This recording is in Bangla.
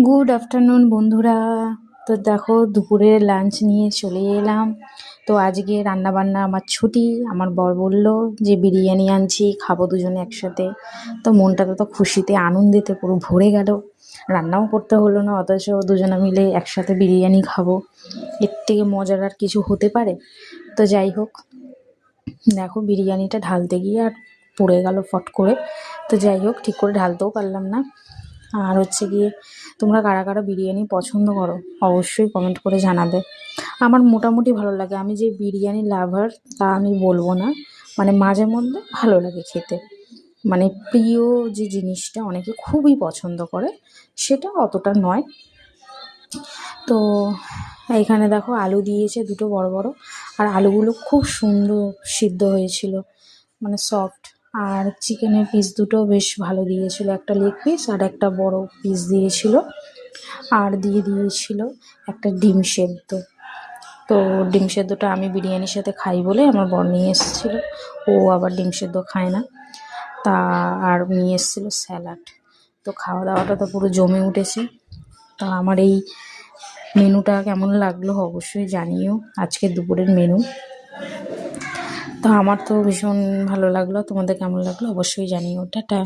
গুড আফটারনুন বন্ধুরা। তো দেখো দুপুরের লাঞ্চ নিয়ে চলে এলাম। তো আজকে রান্না বান্না আমার ছুটি। আমার বর বলল যে বিরিয়ানি আনছি, খাবো দুজনে একসাথে। তো মনটা তো খুশিতে আনন্দেতে পুরো ভরে গেল। রান্নাও করতে হলো না, অথচ দুজনে মিলে একসাথে বিরিয়ানি খাবো। এর থেকে মজার আর কিছু হতে পারে? তো যাই হোক, দেখো বিরিয়ানিটা ঢালতে গিয়ে আর পড়ে গেল ফট করে। তো যাই হোক, ঠিক করে ঢালতেও পারলাম না। আর হচ্ছে গিয়ে, তোমরা কারা কারা বিরিয়ানি পছন্দ করো অবশ্যই কমেন্ট করে জানাবে। আমার মোটামুটি ভালো লাগে, আমি যে বিরিয়ানি লাভার তা আমি বলবো না, মানে মাঝে মধ্যে ভালো লাগে খেতে। মানে প্রিয় যে জিনিসটা অনেকে খুবই পছন্দ করে, সেটা অতটা নয়। তো এখানে দেখো আলু দিয়েছে দুটো বড় বড়, আর আলুগুলো খুব সুন্দর সিদ্ধ হয়েছিল, মানে সফট। আর চিকেনের পিস দুটো বেশ ভালো দিয়েছিল, একটা লেগ পিস আর একটা বড় পিস দিয়েছিল। আর দিয়েছিল একটা ডিম সেদ্ধ। তো ডিম সেদ্ধটা আমি বিরিয়ানির সাথে খাই বলে আমার বর নিয়ে এসেছিলো। ও আবার ডিম সেদ্ধ খায় না। তা আর নিয়ে এসেছিলো স্যালাড। তো খাওয়া দাওয়াটা তো পুরো জমে উঠেছে। তা আমার এই মেনুটা কেমন লাগলো অবশ্যই জানিও, আজকের দুপুরের মেনু। তো আমার তো ভীষণ ভালো লাগলো, তোমাদের কেমন লাগলো অবশ্যই জানিও। টাটা।